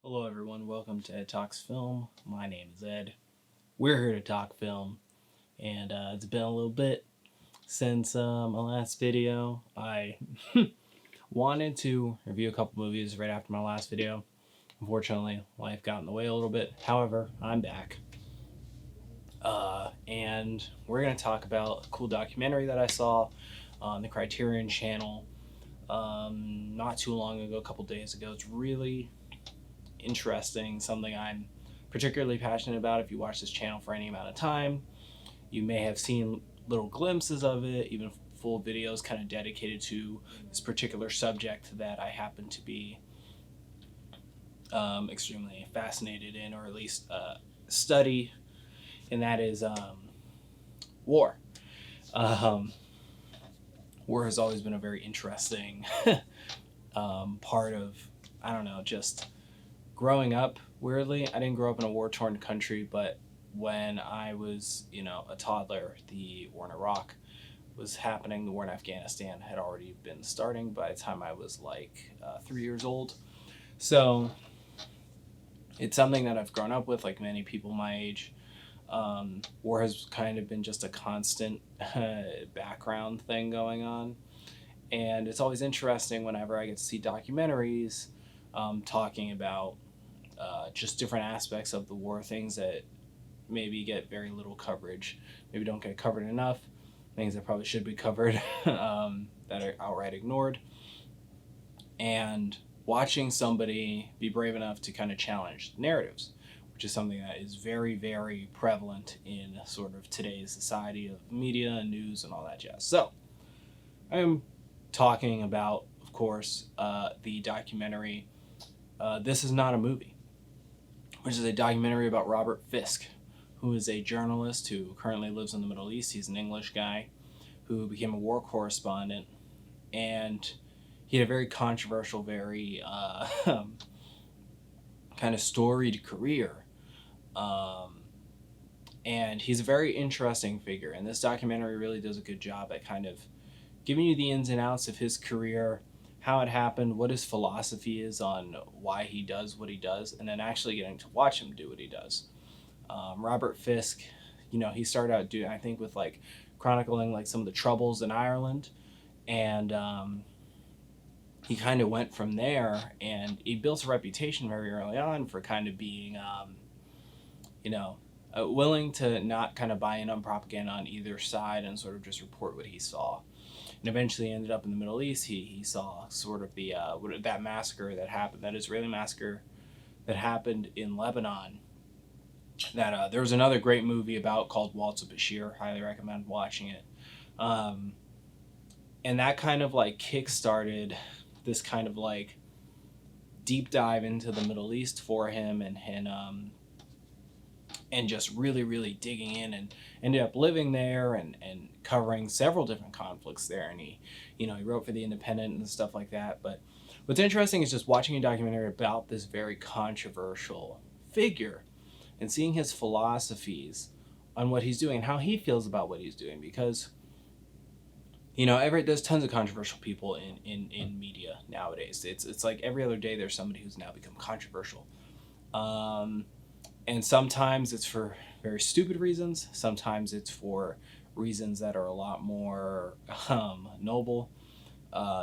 Hello everyone, welcome to Ed Talks Film. My name is Ed. We're here to talk film, and it's been a little bit since my last video. I wanted to review a couple movies right after my last video. Unfortunately, life got in the way a little bit. However, I'm back. And we're going to talk about a cool documentary that I saw on the Criterion Channel not too long ago, a couple days ago. It's really interesting, something I'm particularly passionate about. If you watch this channel for any amount of time, you may have seen little glimpses of it, even full videos kind of dedicated to this particular subject that I happen to be extremely fascinated in, or at least study, and that is war. War has always been a very interesting part of, I don't know, just growing up. Weirdly, I didn't grow up in a war-torn country, but when I was, a toddler, the war in Iraq was happening. The war in Afghanistan had already been starting by the time I was like 3 years old. So it's something that I've grown up with, like many people my age. War has kind of been just a constant background thing going on. And it's always interesting whenever I get to see documentaries talking about just different aspects of the war, things that maybe get very little coverage, maybe don't get covered enough, things that probably should be covered that are outright ignored. And watching somebody be brave enough to kind of challenge narratives, which is something that is very, very prevalent in sort of today's society of media and news and all that jazz. So I am talking about, of course, the documentary This Is Not a Movie, which is a documentary about Robert Fisk, who is a journalist who currently lives in the Middle East. He's an English guy who became a war correspondent, and he had a very controversial, very kind of storied career. And he's a very interesting figure, and this documentary really does a good job at kind of giving you the ins and outs of his career, how it happened, what his philosophy is on why he does what he does, and then actually getting to watch him do what he does. Robert Fisk, he started out doing, I think, with like chronicling like some of the troubles in Ireland, and he kind of went from there, and he built a reputation very early on for kind of being, willing to not kind of buy in on propaganda on either side and sort of just report what he saw. And eventually ended up in the Middle East. He saw sort of the that massacre that happened, that Israeli massacre that happened in Lebanon. That there was another great movie about called Waltz of Bashir. Highly recommend watching it. And that kind of like kick-started this kind of like deep dive into the Middle East for him, and just really, really digging in, and ended up living there and covering several different conflicts there. And he wrote for The Independent and stuff like that. But what's interesting is just watching a documentary about this very controversial figure and seeing his philosophies on what he's doing and how he feels about what he's doing. Because, there's tons of controversial people in media nowadays. It's like every other day there's somebody who's now become controversial. And sometimes it's for very stupid reasons. Sometimes it's for reasons that are a lot more noble.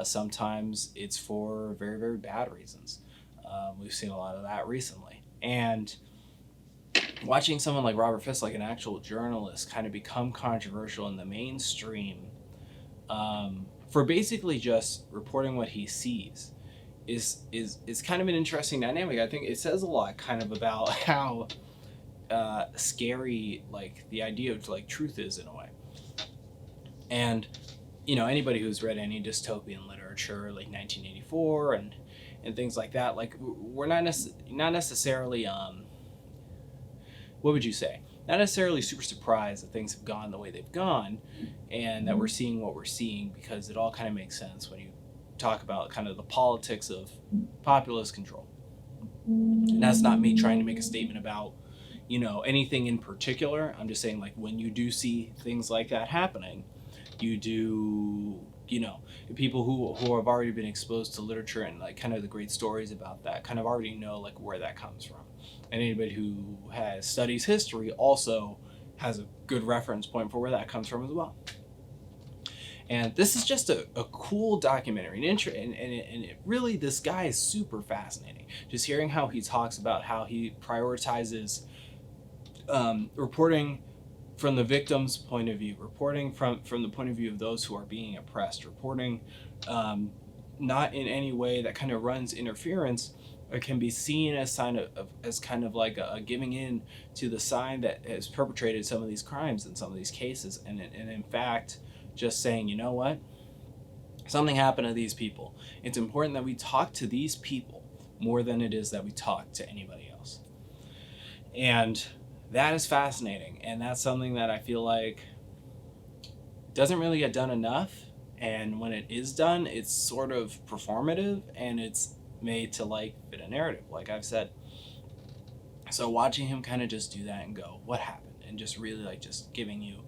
Sometimes it's for very, very bad reasons. We've seen a lot of that recently. And watching someone like Robert Fisk, like an actual journalist, kind of become controversial in the mainstream for basically just reporting what he sees is kind of an interesting dynamic. I think it says a lot kind of about how scary like the idea of like truth is in a way. And anybody who's read any dystopian literature like 1984 and things like that, like we're not necessarily what would you say, not necessarily super surprised that things have gone the way they've gone and that we're seeing what we're seeing, because it all kind of makes sense when you talk about kind of the politics of populist control. And that's not me trying to make a statement about anything in particular. I'm just saying, like, when you do see things like that happening, you do people who have already been exposed to literature and like kind of the great stories about that kind of already know like where that comes from. And anybody who studies history also has a good reference point for where that comes from as well. And this is just a cool documentary, and it really, this guy is super fascinating. Just hearing how he talks about how he prioritizes reporting from the victim's point of view, reporting from the point of view of those who are being oppressed, reporting not in any way that kind of runs interference or can be seen as sign as kind of like a giving in to the side that has perpetrated some of these crimes in some of these cases, and in fact just saying, you know what, something happened to these people. It's important that we talk to these people more than it is that we talk to anybody else. And that is fascinating, and that's something that I feel like doesn't really get done enough. And when it is done, it's sort of performative, and it's made to like fit a narrative, like I've said. So watching him kind of just do that and go, what happened, and just really like just giving you,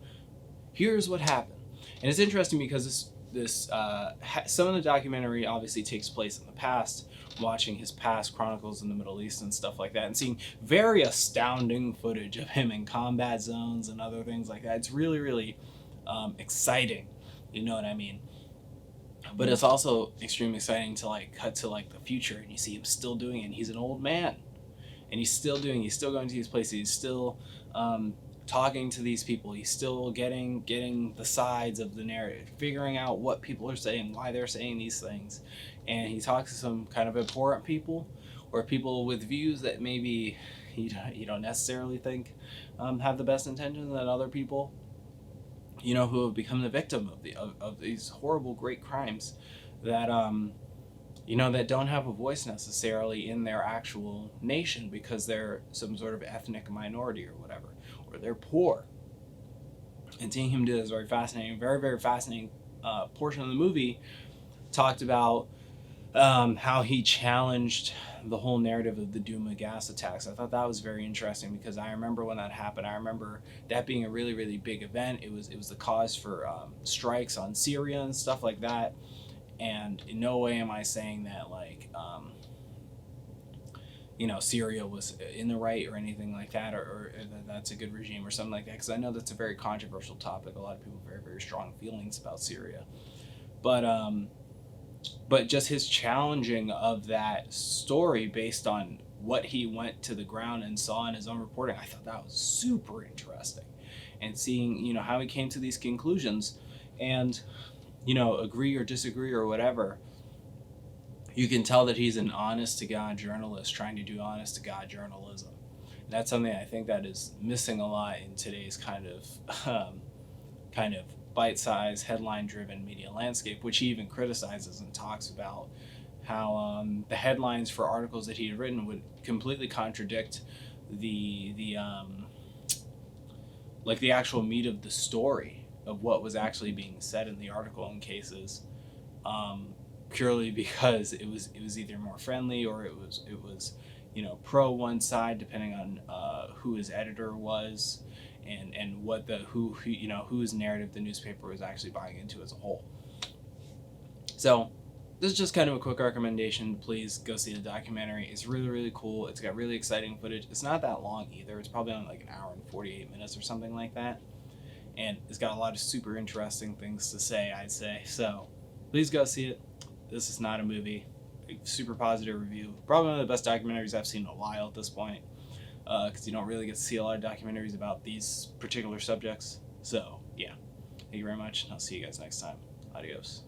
here's what happened. And it's interesting because some of the documentary obviously takes place in the past, watching his past chronicles in the Middle East and stuff like that, and seeing very astounding footage of him in combat zones and other things like that. It's really, really exciting, you know what I mean? But it's also extremely exciting to like cut to like the future, and you see him still doing it, and he's an old man, and he's still going to these places, he's still talking to these people, he's still getting the sides of the narrative, figuring out what people are saying, why they're saying these things. And he talks to some kind of important people, or people with views that maybe you don't necessarily think have the best intentions, than other people, who have become the victim of these horrible, great crimes that that don't have a voice necessarily in their actual nation because they're some sort of ethnic minority or whatever, or they're poor. And seeing him do this is very fascinating. Very, very fascinating portion of the movie talked about how he challenged the whole narrative of the Duma gas attacks. I thought that was very interesting because I remember when that happened. I remember that being a really, really big event. It was the cause for strikes on Syria and stuff like that. And in no way am I saying that like Syria was in the right or anything like that, or that that's a good regime or something like that, because I know that's a very controversial topic. A lot of people have very, very strong feelings about Syria, but just his challenging of that story based on what he went to the ground and saw in his own reporting, I thought that was super interesting. And seeing how he came to these conclusions, and agree or disagree or whatever, you can tell that he's an honest to God journalist trying to do honest to God journalism. And that's something I think that is missing a lot in today's kind of bite-sized, headline-driven media landscape, which he even criticizes and talks about how the headlines for articles that he had written would completely contradict the actual meat of the story of what was actually being said in the article in cases, purely because it was either more friendly or it was pro one side, depending on who his editor was and what whose narrative the newspaper was actually buying into as a whole. So this is just kind of a quick recommendation. Please go see the documentary. It's really, really cool. It's got really exciting footage. It's not that long either. It's probably on like an hour and 48 minutes or something like that. And it's got a lot of super interesting things to say, I'd say. So please go see it. This is not a movie. A super positive review. Probably one of the best documentaries I've seen in a while at this point, because you don't really get to see a lot of documentaries about these particular subjects. So yeah, thank you very much, and I'll see you guys next time. Adios.